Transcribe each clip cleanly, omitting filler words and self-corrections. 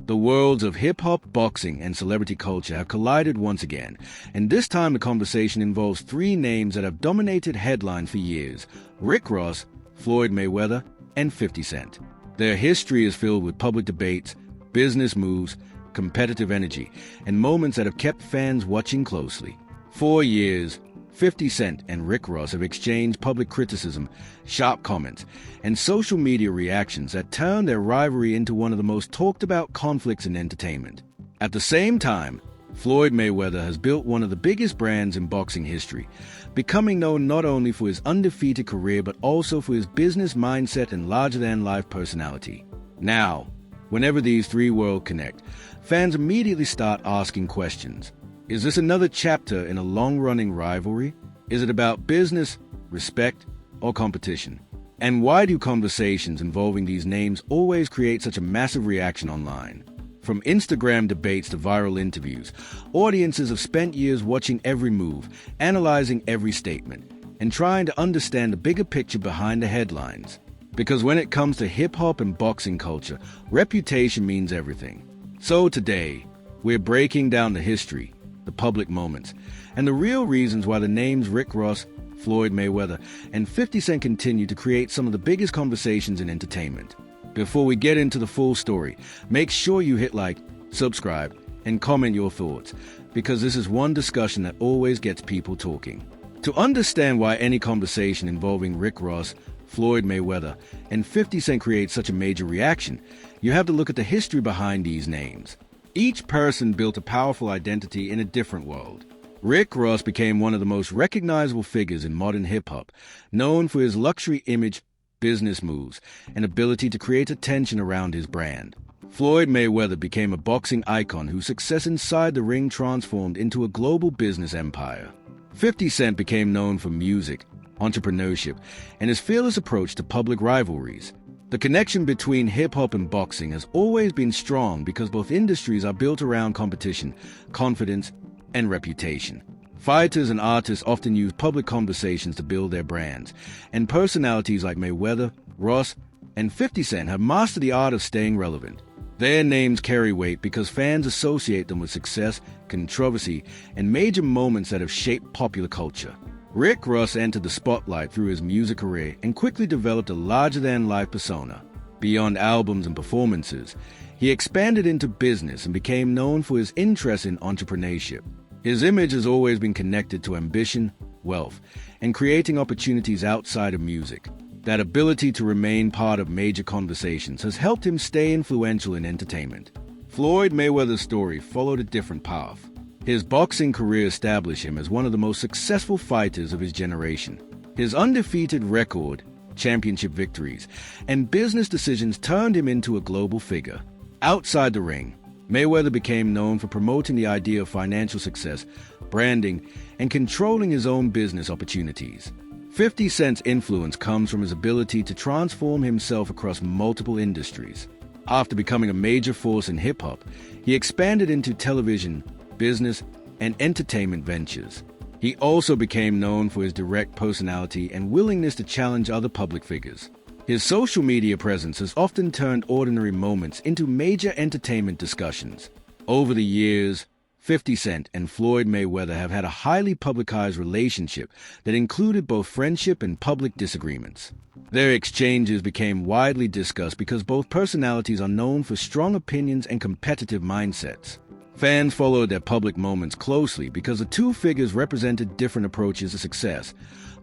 The worlds of hip-hop, boxing, and celebrity culture have collided once again, and this time the conversation involves three names that have dominated headlines for years: Rick Ross, Floyd Mayweather, and 50 Cent. Their history is filled with public debates, business moves, competitive energy, and moments that have kept fans watching closely. For years, 50 Cent and Rick Ross have exchanged public criticism, sharp comments, and social media reactions that turned their rivalry into one of the most talked-about conflicts in entertainment. At the same time, Floyd Mayweather has built one of the biggest brands in boxing history, becoming known not only for his undefeated career but also for his business mindset and larger-than-life personality. Now, whenever these three worlds connect, fans immediately start asking questions. Is this another chapter in a long-running rivalry? Is it about business, respect, or competition? And why do conversations involving these names always create such a massive reaction online? From Instagram debates to viral interviews, audiences have spent years watching every move, analyzing every statement, and trying to understand the bigger picture behind the headlines. Because when it comes to hip-hop and boxing culture, reputation means everything. So today, we're breaking down the history, the public moments, and the real reasons why the names Rick Ross, Floyd Mayweather, and 50 Cent continue to create some of the biggest conversations in entertainment. Before we get into the full story, make sure you hit like, subscribe, and comment your thoughts, because this is one discussion that always gets people talking. To understand why any conversation involving Rick Ross, Floyd Mayweather, and 50 Cent creates such a major reaction, you have to look at the history behind these names. Each person built a powerful identity in a different world. Rick Ross became one of the most recognizable figures in modern hip-hop, known for his luxury image, business moves, and ability to create attention around his brand. Floyd Mayweather became a boxing icon whose success inside the ring transformed into a global business empire. 50 Cent became known for music, entrepreneurship, and his fearless approach to public rivalries. The connection between hip-hop and boxing has always been strong because both industries are built around competition, confidence, and reputation. Fighters and artists often use public conversations to build their brands, and personalities like Mayweather, Ross, and 50 Cent have mastered the art of staying relevant. Their names carry weight because fans associate them with success, controversy, and major moments that have shaped popular culture. Rick Ross entered the spotlight through his music career and quickly developed a larger-than-life persona. Beyond albums and performances, he expanded into business and became known for his interest in entrepreneurship. His image has always been connected to ambition, wealth, and creating opportunities outside of music. That ability to remain part of major conversations has helped him stay influential in entertainment. Floyd Mayweather's story followed a different path. His boxing career established him as one of the most successful fighters of his generation. His undefeated record, championship victories, and business decisions turned him into a global figure. Outside the ring, Mayweather became known for promoting the idea of financial success, branding, and controlling his own business opportunities. 50 Cent's influence comes from his ability to transform himself across multiple industries. After becoming a major force in hip-hop, he expanded into television, business, and entertainment ventures. He also became known for his direct personality and willingness to challenge other public figures. His social media presence has often turned ordinary moments into major entertainment discussions. Over the years, 50 Cent and Floyd Mayweather have had a highly publicized relationship that included both friendship and public disagreements. Their exchanges became widely discussed because both personalities are known for strong opinions and competitive mindsets. Fans followed their public moments closely because the two figures represented different approaches to success,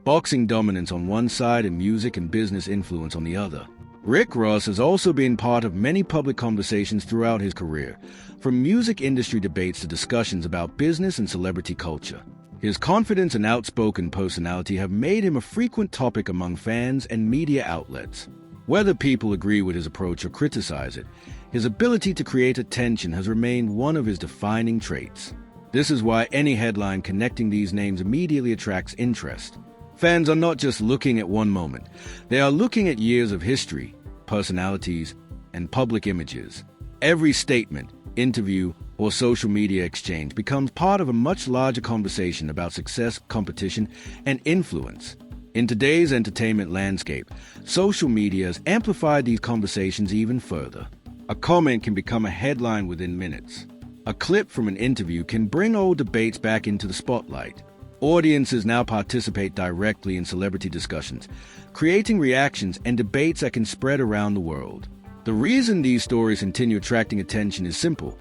boxing dominance on one side and music and business influence on the other. Rick Ross has also been part of many public conversations throughout his career, from music industry debates to discussions about business and celebrity culture. His confidence and outspoken personality have made him a frequent topic among fans and media outlets. Whether people agree with his approach or criticize it, his ability to create attention has remained one of his defining traits. This is why any headline connecting these names immediately attracts interest. Fans are not just looking at one moment, they are looking at years of history, personalities, and public images. Every statement, interview, or social media exchange becomes part of a much larger conversation about success, competition, and influence. In today's entertainment landscape, social media has amplified these conversations even further. A comment can become a headline within minutes. A clip from an interview can bring old debates back into the spotlight. Audiences now participate directly in celebrity discussions, creating reactions and debates that can spread around the world. The reason these stories continue attracting attention is simple.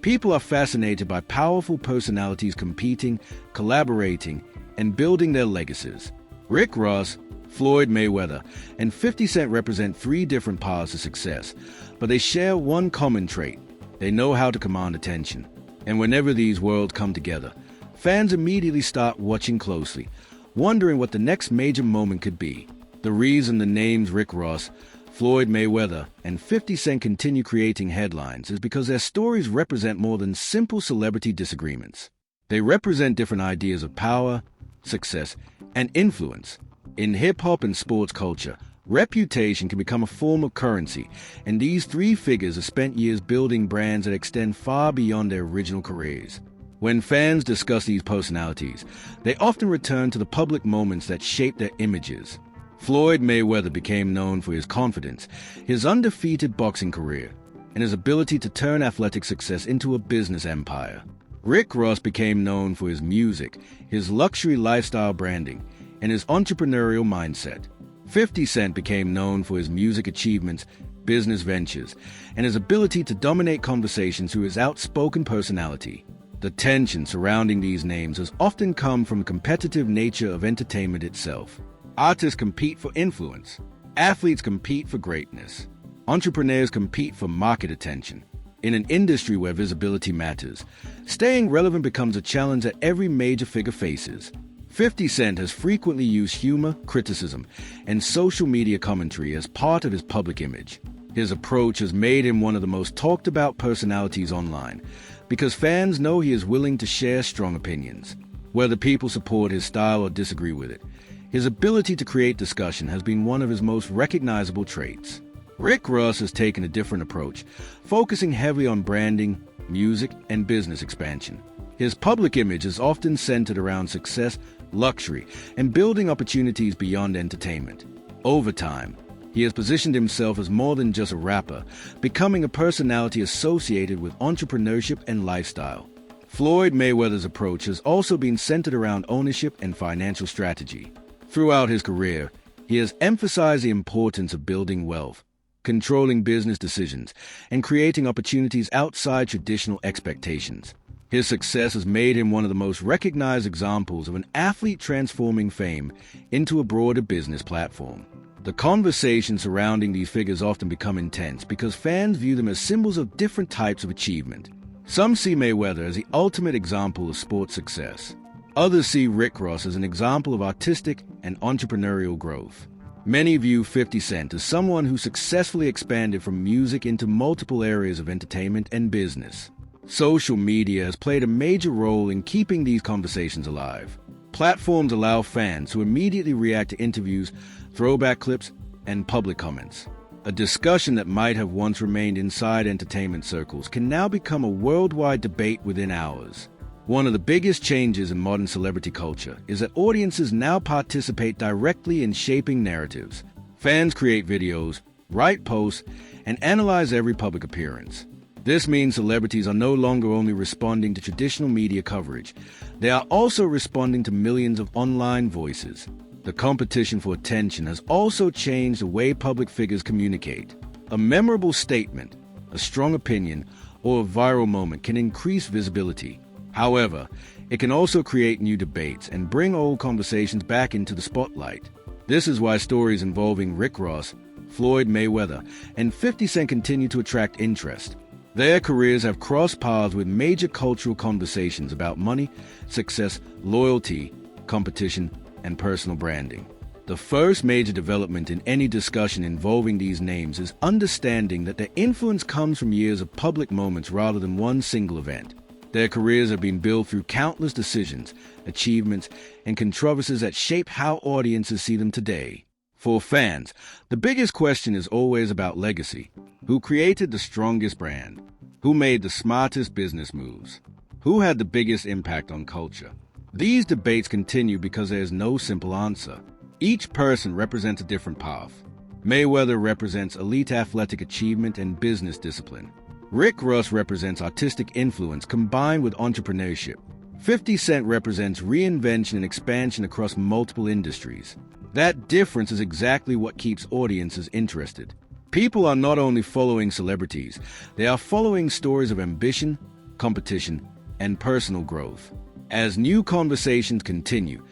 People are fascinated by powerful personalities competing, collaborating, and building their legacies. Rick Ross, Floyd Mayweather, and 50 Cent represent three different paths to success, but they share one common trait. They know how to command attention. And whenever these worlds come together, fans immediately start watching closely, wondering what the next major moment could be. The reason the names Rick Ross, Floyd Mayweather, and 50 Cent continue creating headlines is because their stories represent more than simple celebrity disagreements. They represent different ideas of power, success, and influence. In hip-hop and sports culture, reputation can become a form of currency, and these three figures have spent years building brands that extend far beyond their original careers. When fans discuss these personalities, they often return to the public moments that shaped their images. Floyd Mayweather became known for his confidence, his undefeated boxing career, and his ability to turn athletic success into a business empire. Rick Ross became known for his music, his luxury lifestyle branding, and his entrepreneurial mindset. 50 Cent became known for his music achievements, business ventures, and his ability to dominate conversations through his outspoken personality. The tension surrounding these names has often come from the competitive nature of entertainment itself. Artists compete for influence. Athletes compete for greatness. Entrepreneurs compete for market attention. In an industry where visibility matters, staying relevant becomes a challenge that every major figure faces. 50 Cent has frequently used humor, criticism, and social media commentary as part of his public image. His approach has made him one of the most talked about personalities online, because fans know he is willing to share strong opinions. Whether people support his style or disagree with it, his ability to create discussion has been one of his most recognizable traits. Rick Ross has taken a different approach, focusing heavily on branding, music, and business expansion. His public image is often centered around success, luxury, and building opportunities beyond entertainment. Over time, he has positioned himself as more than just a rapper, becoming a personality associated with entrepreneurship and lifestyle. Floyd Mayweather's approach has also been centered around ownership and financial strategy. Throughout his career, he has emphasized the importance of building wealth, controlling business decisions, and creating opportunities outside traditional expectations. His success has made him one of the most recognized examples of an athlete transforming fame into a broader business platform. The conversations surrounding these figures often become intense because fans view them as symbols of different types of achievement. Some see Mayweather as the ultimate example of sports success. Others see Rick Ross as an example of artistic and entrepreneurial growth. Many view 50 Cent as someone who successfully expanded from music into multiple areas of entertainment and business. Social media has played a major role in keeping these conversations alive. Platforms allow fans to immediately react to interviews, throwback clips, and public comments. A discussion that might have once remained inside entertainment circles can now become a worldwide debate within hours. One of the biggest changes in modern celebrity culture is that audiences now participate directly in shaping narratives. Fans create videos, write posts, and analyze every public appearance. This means celebrities are no longer only responding to traditional media coverage, they are also responding to millions of online voices. The competition for attention has also changed the way public figures communicate. A memorable statement, a strong opinion, or a viral moment can increase visibility. However, it can also create new debates and bring old conversations back into the spotlight. This is why stories involving Rick Ross, Floyd Mayweather, and 50 Cent continue to attract interest. Their careers have crossed paths with major cultural conversations about money, success, loyalty, competition, and personal branding. The first major development in any discussion involving these names is understanding that their influence comes from years of public moments rather than one single event. Their careers have been built through countless decisions, achievements, and controversies that shape how audiences see them today. For fans, the biggest question is always about legacy. Who created the strongest brand? Who made the smartest business moves? Who had the biggest impact on culture? These debates continue because there is no simple answer. Each person represents a different path. Mayweather represents elite athletic achievement and business discipline. Rick Ross represents artistic influence combined with entrepreneurship. 50 Cent represents reinvention and expansion across multiple industries. That difference is exactly what keeps audiences interested. People are not only following celebrities, they are following stories of ambition, competition, and personal growth. As new conversations continue,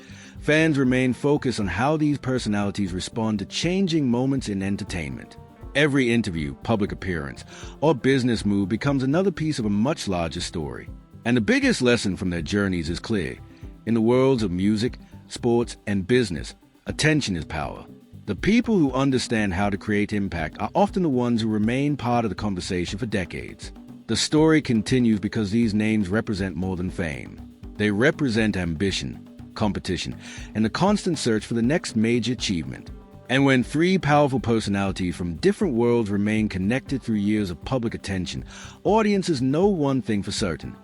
fans remain focused on how these personalities respond to changing moments in entertainment. Every interview, public appearance, or business move becomes another piece of a much larger story. And the biggest lesson from their journeys is clear. In the worlds of music, sports, and business, attention is power. The people who understand how to create impact are often the ones who remain part of the conversation for decades. The story continues because these names represent more than fame. They represent ambition, competition, and the constant search for the next major achievement. And when three powerful personalities from different worlds remain connected through years of public attention, audiences know one thing for certain.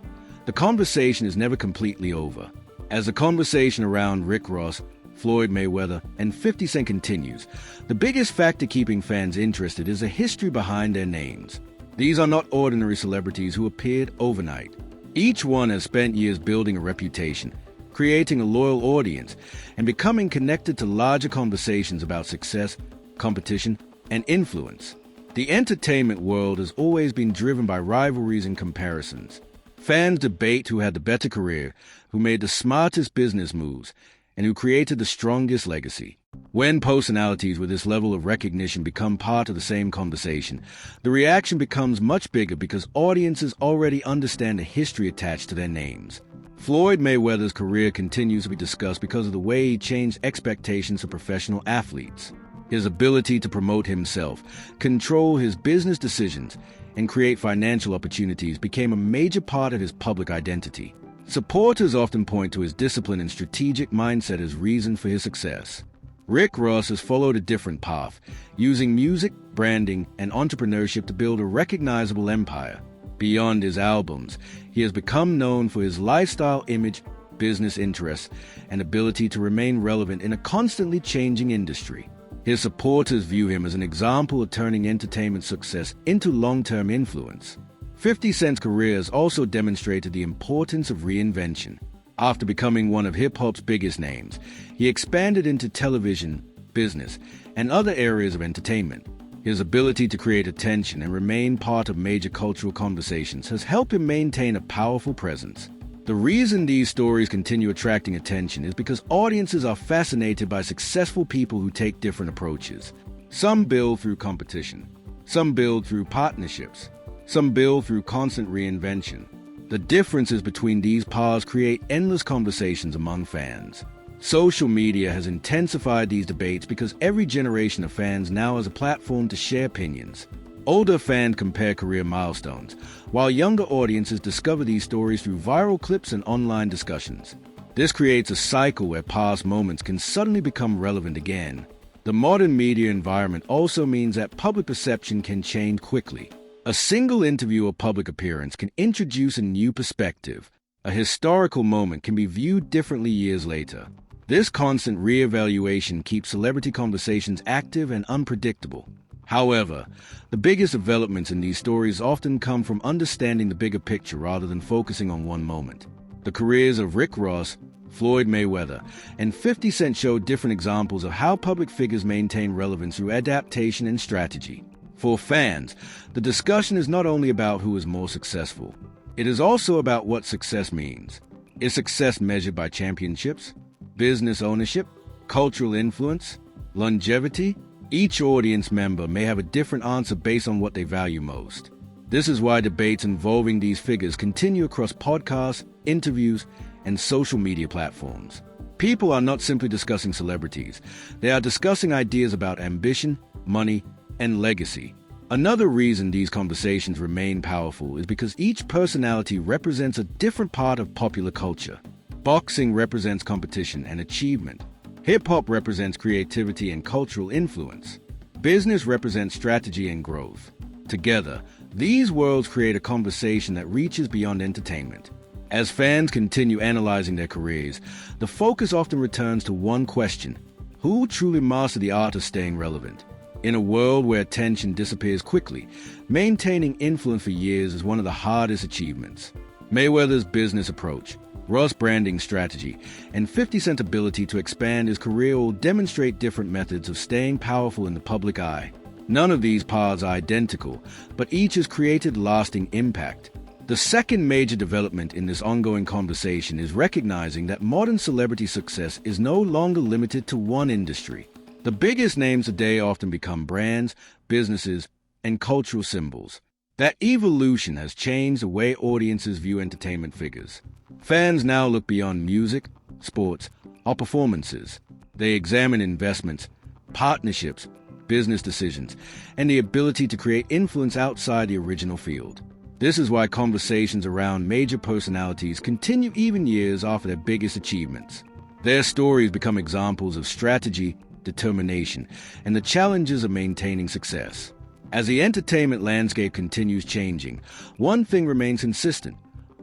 The conversation is never completely over. As the conversation around Rick Ross, Floyd Mayweather, and 50 Cent continues, the biggest factor keeping fans interested is the history behind their names. These are not ordinary celebrities who appeared overnight. Each one has spent years building a reputation, creating a loyal audience, and becoming connected to larger conversations about success, competition, and influence. The entertainment world has always been driven by rivalries and comparisons. Fans debate who had the better career, who made the smartest business moves, and who created the strongest legacy. When personalities with this level of recognition become part of the same conversation, the reaction becomes much bigger because audiences already understand the history attached to their names. Floyd Mayweather's career continues to be discussed because of the way he changed expectations of professional athletes. His ability to promote himself, control his business decisions, and create financial opportunities became a major part of his public identity. Supporters often point to his discipline and strategic mindset as reason for his success. Rick Ross has followed a different path, using music, branding, and entrepreneurship to build a recognizable empire. Beyond his albums, he has become known for his lifestyle image, business interests, and ability to remain relevant in a constantly changing industry. His supporters view him as an example of turning entertainment success into long-term influence. 50 Cent's career has also demonstrated the importance of reinvention. After becoming one of hip-hop's biggest names, he expanded into television, business, and other areas of entertainment. His ability to create attention and remain part of major cultural conversations has helped him maintain a powerful presence. The reason these stories continue attracting attention is because audiences are fascinated by successful people who take different approaches. Some build through competition. Some build through partnerships. Some build through constant reinvention. The differences between these paths create endless conversations among fans. Social media has intensified these debates because every generation of fans now has a platform to share opinions. Older fans compare career milestones, while younger audiences discover these stories through viral clips and online discussions. This creates a cycle where past moments can suddenly become relevant again. The modern media environment also means that public perception can change quickly. A single interview or public appearance can introduce a new perspective. A historical moment can be viewed differently years later. This constant re-evaluation keeps celebrity conversations active and unpredictable. However, the biggest developments in these stories often come from understanding the bigger picture rather than focusing on one moment. The careers of Rick Ross, Floyd Mayweather, and 50 Cent show different examples of how public figures maintain relevance through adaptation and strategy. For fans, the discussion is not only about who is more successful. It is also about what success means. Is success measured by championships, business ownership, cultural influence, longevity? Each audience member may have a different answer based on what they value most. This is why debates involving these figures continue across podcasts, interviews, and social media platforms. People are not simply discussing celebrities. They are discussing ideas about ambition, money, and legacy. Another reason these conversations remain powerful is because each personality represents a different part of popular culture. Boxing represents competition and achievement. Hip-hop represents creativity and cultural influence. Business represents strategy and growth. Together, these worlds create a conversation that reaches beyond entertainment. As fans continue analyzing their careers, the focus often returns to one question: who truly mastered the art of staying relevant? In a world where attention disappears quickly, maintaining influence for years is one of the hardest achievements. Mayweather's business approach, Ross' branding strategy, and 50 Cent's ability to expand his career will demonstrate different methods of staying powerful in the public eye. None of these paths are identical, but each has created lasting impact. The second major development in this ongoing conversation is recognizing that modern celebrity success is no longer limited to one industry. The biggest names today often become brands, businesses, and cultural symbols. That evolution has changed the way audiences view entertainment figures. Fans now look beyond music, sports, or performances. They examine investments, partnerships, business decisions, and the ability to create influence outside the original field. This is why conversations around major personalities continue even years after their biggest achievements. Their stories become examples of strategy, determination, and the challenges of maintaining success. As the entertainment landscape continues changing, one thing remains consistent.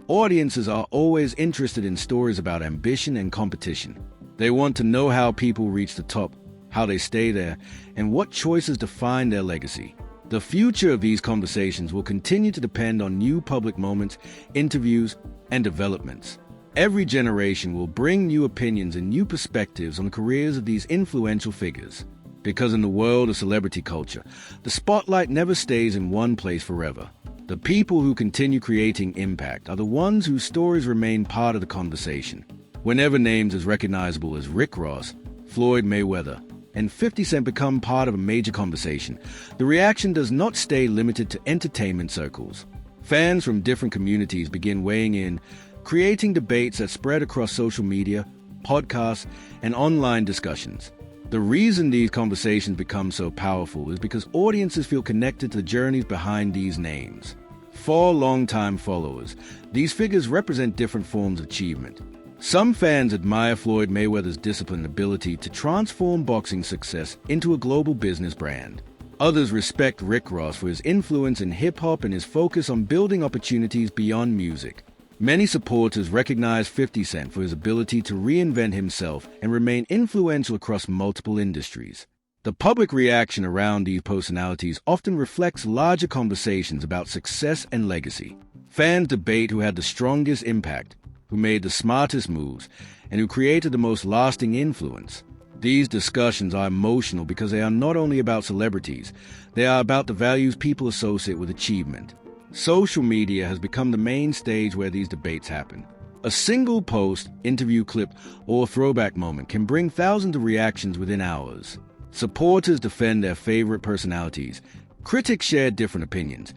Audiences are always interested in stories about ambition and competition. They want to know how people reach the top, how they stay there, and what choices define their legacy. The future of these conversations will continue to depend on new public moments, interviews, and developments. Every generation will bring new opinions and new perspectives on the careers of these influential figures. Because in the world of celebrity culture, the spotlight never stays in one place forever. The people who continue creating impact are the ones whose stories remain part of the conversation. Whenever names as recognizable as Rick Ross, Floyd Mayweather, and 50 Cent become part of a major conversation, the reaction does not stay limited to entertainment circles. Fans from different communities begin weighing in, creating debates that spread across social media, podcasts, and online discussions. The reason these conversations become so powerful is because audiences feel connected to the journeys behind these names. For longtime followers, these figures represent different forms of achievement. Some fans admire Floyd Mayweather's disciplined ability to transform boxing success into a global business brand. Others respect Rick Ross for his influence in hip-hop and his focus on building opportunities beyond music. Many supporters recognize 50 Cent for his ability to reinvent himself and remain influential across multiple industries. The public reaction around these personalities often reflects larger conversations about success and legacy. Fans debate who had the strongest impact, who made the smartest moves, and who created the most lasting influence. These discussions are emotional because they are not only about celebrities, they are about the values people associate with achievement. Social media has become the main stage where these debates happen. A single post, interview clip, or throwback moment can bring thousands of reactions within hours. Supporters defend their favorite personalities, critics share different opinions,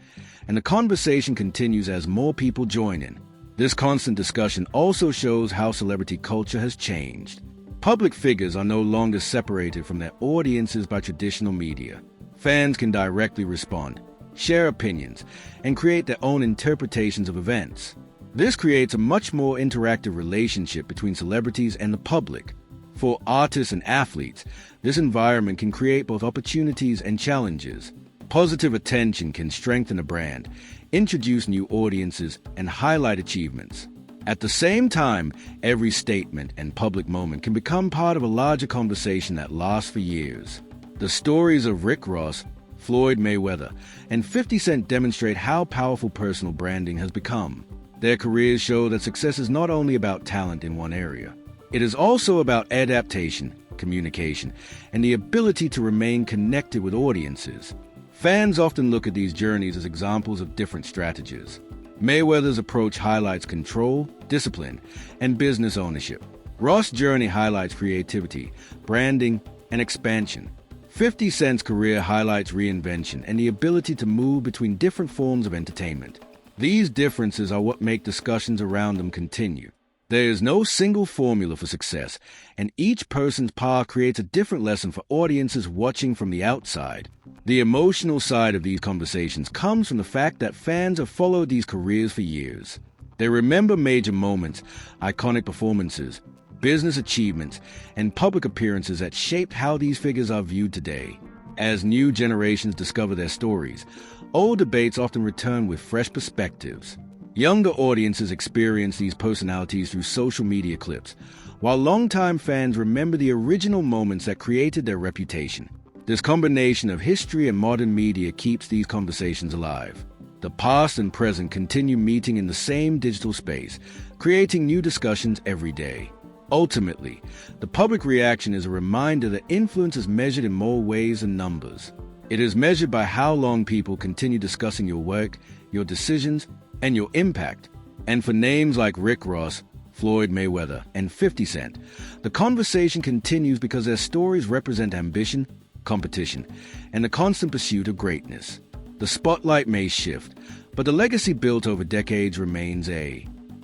and the conversation continues as more people join in. This constant discussion also shows how celebrity culture has changed. Public figures are no longer separated from their audiences by traditional media. Fans can directly respond, share opinions, and create their own interpretations of events. This creates a much more interactive relationship between celebrities and the public. For artists and athletes, this environment can create both opportunities and challenges. Positive attention can strengthen a brand, introduce new audiences, and highlight achievements. At the same time, every statement and public moment can become part of a larger conversation that lasts for years. The stories of Rick Ross, Floyd Mayweather, and 50 Cent demonstrate how powerful personal branding has become. Their careers show that success is not only about talent in one area. It is also about adaptation, communication, and the ability to remain connected with audiences. Fans often look at these journeys as examples of different strategies. Mayweather's approach highlights control, discipline, and business ownership. Ross' journey highlights creativity, branding, and expansion. 50 Cent's career highlights reinvention and the ability to move between different forms of entertainment. These differences are what make discussions around them continue. There is no single formula for success, and each person's path creates a different lesson for audiences watching from the outside. The emotional side of these conversations comes from the fact that fans have followed these careers for years. They remember major moments, iconic performances, business achievements, and public appearances that shaped how these figures are viewed today. As new generations discover their stories, old debates often return with fresh perspectives. Younger audiences experience these personalities through social media clips, while longtime fans remember the original moments that created their reputation. This combination of history and modern media keeps these conversations alive. The past and present continue meeting in the same digital space, creating new discussions every day. Ultimately, the public reaction is a reminder that influence is measured in more ways than numbers. It is measured by how long people continue discussing your work, your decisions, and your impact. And for names like Rick Ross, Floyd Mayweather, and 50 Cent, the conversation continues because their stories represent ambition, competition, and the constant pursuit of greatness. The spotlight may shift, but the legacy built over decades remains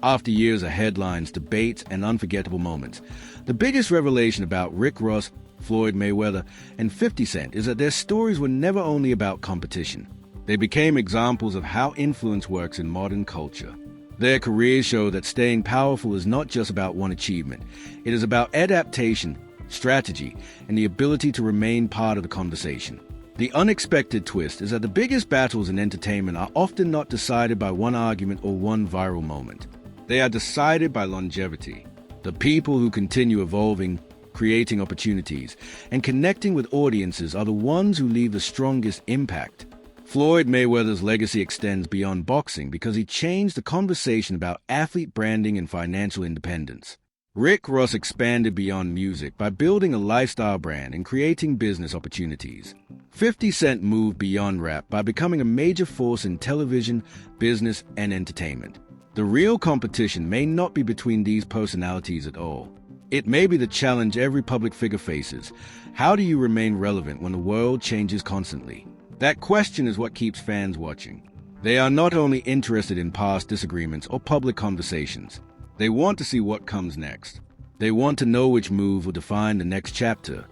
After years of headlines, debates, and unforgettable moments, the biggest revelation about Rick Ross, Floyd Mayweather, and 50 Cent is that their stories were never only about competition. They became examples of how influence works in modern culture. Their careers show that staying powerful is not just about one achievement. It is about adaptation, strategy, and the ability to remain part of the conversation. The unexpected twist is that the biggest battles in entertainment are often not decided by one argument or one viral moment. They are decided by longevity. The people who continue evolving, creating opportunities, and connecting with audiences are the ones who leave the strongest impact. Floyd Mayweather's legacy extends beyond boxing because he changed the conversation about athlete branding and financial independence. Rick Ross expanded beyond music by building a lifestyle brand and creating business opportunities. 50 Cent moved beyond rap by becoming a major force in television, business, and entertainment. The real competition may not be between these personalities at all. It may be the challenge every public figure faces. How do you remain relevant when the world changes constantly? That question is what keeps fans watching. They are not only interested in past disagreements or public conversations. They want to see what comes next. They want to know which move will define the next chapter,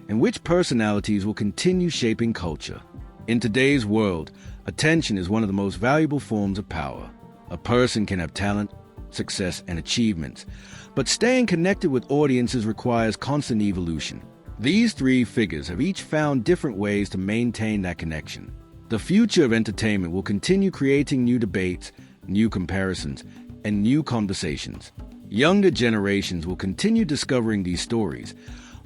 and which personalities will continue shaping culture. In today's world, attention is one of the most valuable forms of power. A person can have talent, success, and achievements, but staying connected with audiences requires constant evolution. These three figures have each found different ways to maintain that connection. The future of entertainment will continue creating new debates, new comparisons, and new conversations. Younger generations will continue discovering these stories,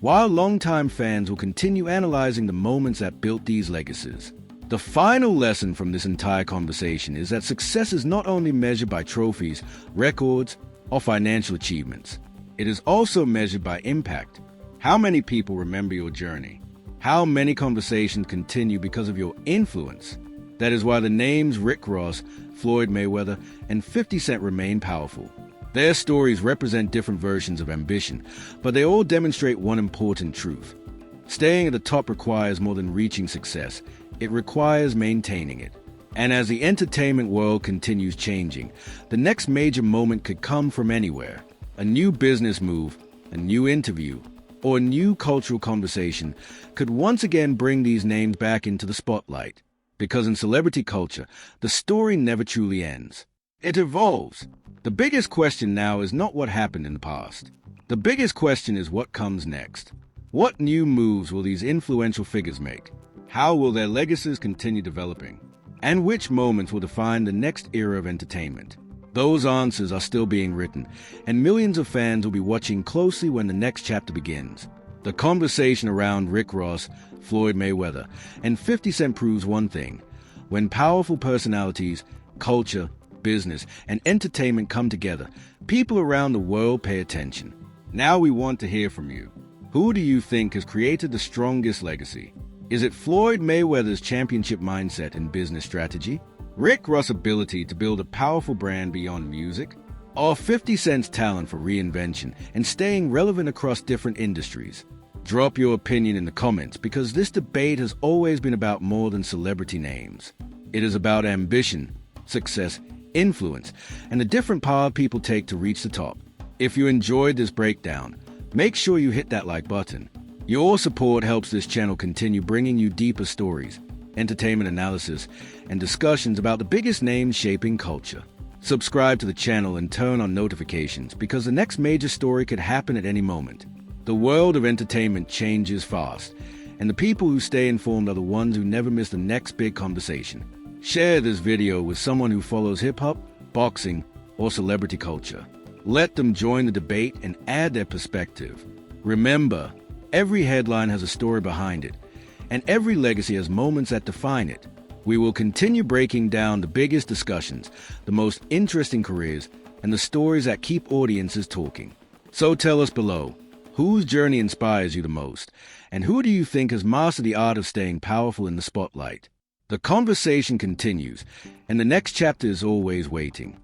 while longtime fans will continue analyzing the moments that built these legacies. The final lesson from this entire conversation is that success is not only measured by trophies, records, or financial achievements. It is also measured by impact. How many people remember your journey? How many conversations continue because of your influence? That is why the names Rick Ross, Floyd Mayweather, and 50 Cent remain powerful. Their stories represent different versions of ambition, but they all demonstrate one important truth. Staying at the top requires more than reaching success. It requires maintaining it. And as the entertainment world continues changing, the next major moment could come from anywhere. A new business move, a new interview, or a new cultural conversation could once again bring these names back into the spotlight. Because in celebrity culture, the story never truly ends. It evolves. The biggest question now is not what happened in the past. The biggest question is what comes next. What new moves will these influential figures make? How will their legacies continue developing? And which moments will define the next era of entertainment? Those answers are still being written, and millions of fans will be watching closely when the next chapter begins. The conversation around Rick Ross, Floyd Mayweather, and 50 Cent proves one thing. When powerful personalities, culture, business, and entertainment come together, people around the world pay attention. Now we want to hear from you. Who do you think has created the strongest legacy? Is it Floyd Mayweather's championship mindset and business strategy? Rick Ross' ability to build a powerful brand beyond music? Or 50 Cent's talent for reinvention and staying relevant across different industries? Drop your opinion in the comments because this debate has always been about more than celebrity names. It is about ambition, success, influence, and the different power people take to reach the top. If you enjoyed this breakdown, make sure you hit that like button. Your support helps this channel continue bringing you deeper stories, entertainment analysis, and discussions about the biggest names shaping culture. Subscribe to the channel and turn on notifications because the next major story could happen at any moment. The world of entertainment changes fast, and the people who stay informed are the ones who never miss the next big conversation. Share this video with someone who follows hip-hop, boxing, or celebrity culture. Let them join the debate and add their perspective. Remember, every headline has a story behind it, and every legacy has moments that define it. We will continue breaking down the biggest discussions, the most interesting careers, and the stories that keep audiences talking. So tell us below, whose journey inspires you the most, and who do you think has mastered the art of staying powerful in the spotlight? The conversation continues, and the next chapter is always waiting.